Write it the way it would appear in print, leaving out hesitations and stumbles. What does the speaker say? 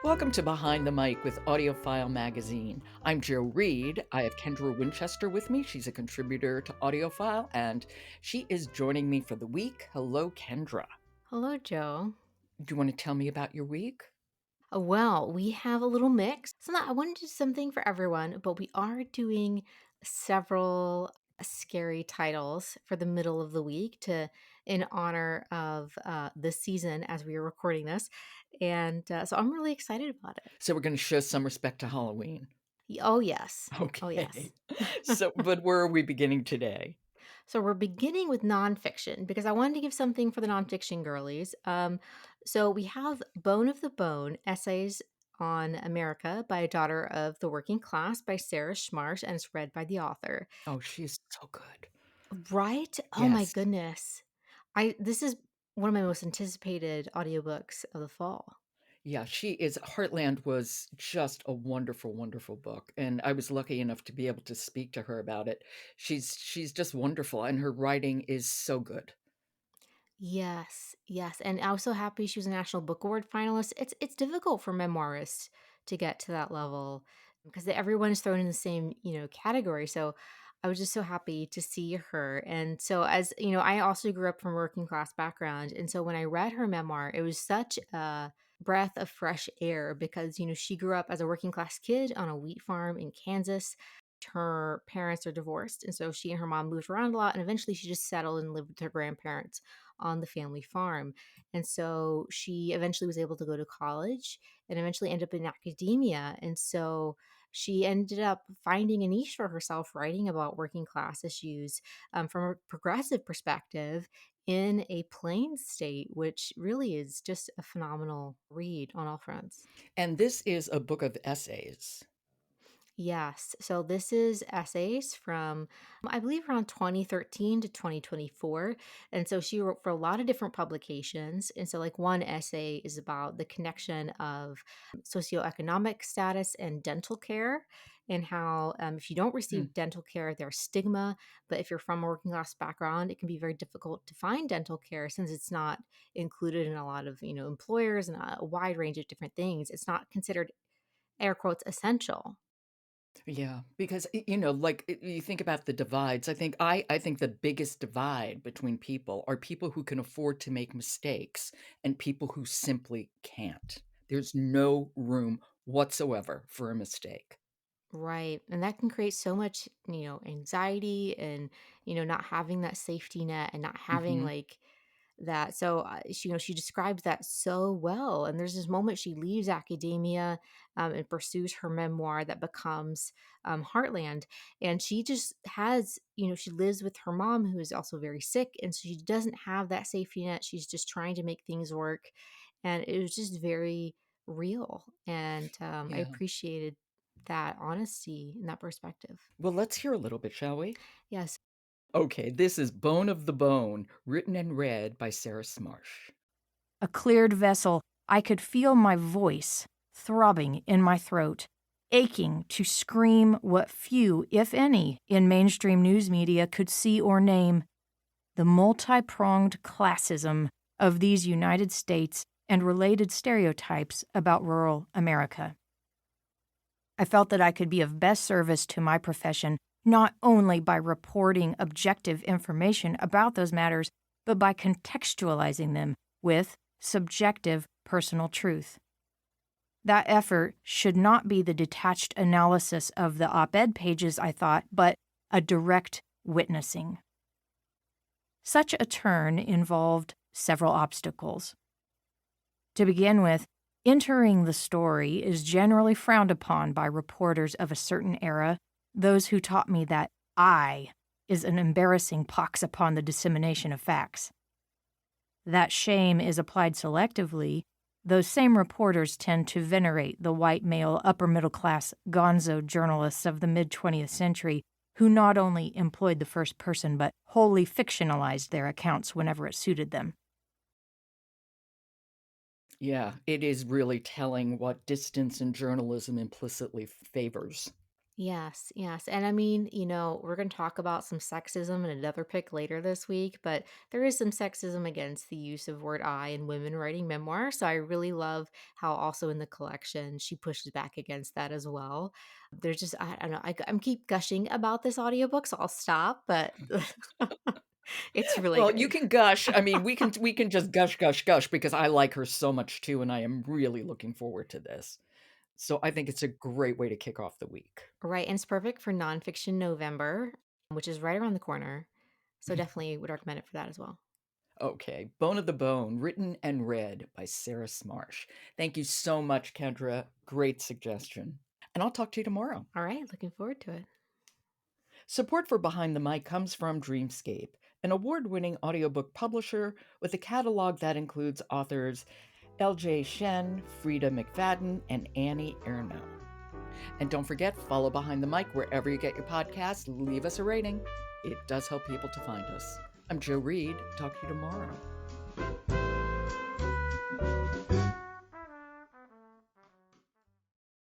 Welcome to Behind the Mic with AudioFile magazine. I'm Joe Reed. I have Kendra Winchester with me. She's a contributor to AudioFile, and she is joining me for the week. Hello, Kendra. Hello, Joe. Do you want to tell me about your week? Well, we have a little mix. I wanted to do something for everyone, but we are doing several scary titles for the middle of the week to in honor of this season as we are recording this, and so I'm really excited about it. So we're going to show some respect to Halloween. Oh yes, oh yes. Okay. But where are we beginning today? So we're beginning with nonfiction because I wanted to give something for the nonfiction girlies. So we have Bone of the Bone Essays on America by a Daughter of the Working Class by Sarah Smarsh, and it's read by the author. Oh, she's so good. Right? Oh my Yes. goodness. I This is one of my most anticipated audiobooks of the fall. Yeah, she is. Heartland was just a wonderful, wonderful book, and I was lucky enough to be able to speak to her about it. She's just wonderful, and her writing is so good. Yes, yes, and I was so happy she was a National Book Award finalist. It's difficult for memoirists to get to that level because everyone is thrown in the same, category. So I was just so happy to see her. And so as you know, I also grew up from a working class background, and so when I read her memoir, it was such a breath of fresh air because she grew up as a working class kid on a wheat farm in Kansas. Her parents are divorced, and so she and her mom moved around a lot, and eventually she just settled and lived with her grandparents on the family farm. And so she eventually was able to go to college and eventually end up in academia. And so she ended up finding a niche for herself writing about working class issues from a progressive perspective in a plain state, which really is just a phenomenal read on all fronts. And this is a book of essays. Yes. So this is essays from, I believe, around 2013 to 2024. And so she wrote for a lot of different publications. And so, like, one essay is about the connection of socioeconomic status and dental care, and how if you don't Hmm. receive dental care, there's stigma. But if you're from a working class background, it can be very difficult to find dental care since it's not included in a lot of, employers and a wide range of different things. It's not considered, air quotes, essential. Yeah, because like you think about the divides. I think the biggest divide between people are people who can afford to make mistakes and people who simply can't. There's no room whatsoever for a mistake. Right. And that can create so much, anxiety and, not having that safety net and not having Hmm. like that. So, she describes that so well. And there's this moment she leaves academia and pursues her memoir that becomes Heartland. And she just has, she lives with her mom who is also very sick. And so she doesn't have that safety net. She's just trying to make things work. And it was just very real. And I Yeah. appreciated that honesty and that perspective. Well, let's hear a little bit, shall we? Yes. Okay, this is Bone of the Bone, written and read by Sarah Smarsh. A cleared vessel, I could feel my voice throbbing in my throat, aching to scream what few, if any, in mainstream news media could see or name: the multi-pronged classism of these United States and related stereotypes about rural America. I felt that I could be of best service to my profession not only by reporting objective information about those matters, but by contextualizing them with subjective personal truth. That effort should not be the detached analysis of the op-ed pages, I thought, but a direct witnessing. Such a turn involved several obstacles. To begin with, entering the story is generally frowned upon by reporters of a certain era, those who taught me that I is an embarrassing pox upon the dissemination of facts. That shame is applied selectively. Those same reporters tend to venerate the white male upper-middle-class gonzo journalists of the mid-20th century who not only employed the first person but wholly fictionalized their accounts whenever it suited them. Yeah, it is really telling what distance in journalism implicitly favors. Yes, yes. And I mean, we're going to talk about some sexism in another pick later this week, but there is some sexism against the use of word I in women writing memoirs. So I really love how also in the collection she pushes back against that as well. There's just, I don't know, I'm keep gushing about this audiobook, so I'll stop, but it's really Well, you good. can gush. I mean, we can just gush, gush, gush because I like her so much too, and I am really looking forward to this. So I think it's a great way to kick off the week. Right. And it's perfect for nonfiction November, which is right around the corner. So definitely would recommend it for that as well. Okay, Bone of the Bone, written and read by Sarah Smarsh. Thank you so much, Kendra. Great suggestion. And I'll talk to you tomorrow. All right. Looking forward to it. Support for Behind the Mic comes from Dreamscape, an award winning audiobook publisher with a catalog that includes authors LJ Shen, Frida McFadden, and Annie Ernaux. And don't forget, follow Behind the Mic wherever you get your podcasts. Leave us a rating. It does help people to find us. I'm Joe Reed. Talk to you tomorrow.